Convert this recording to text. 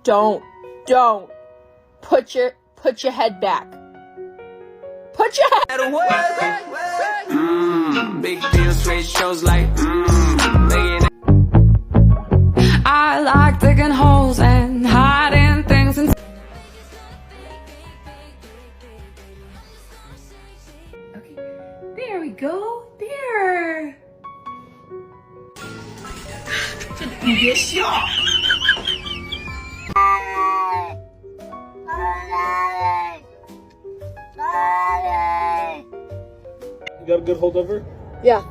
Don't put your head back. Put your head away. Big deal, straight shows like I like digging holes and hiding things and okay, there we go. There. yes, y'all. You got a good hold of her? Yeah.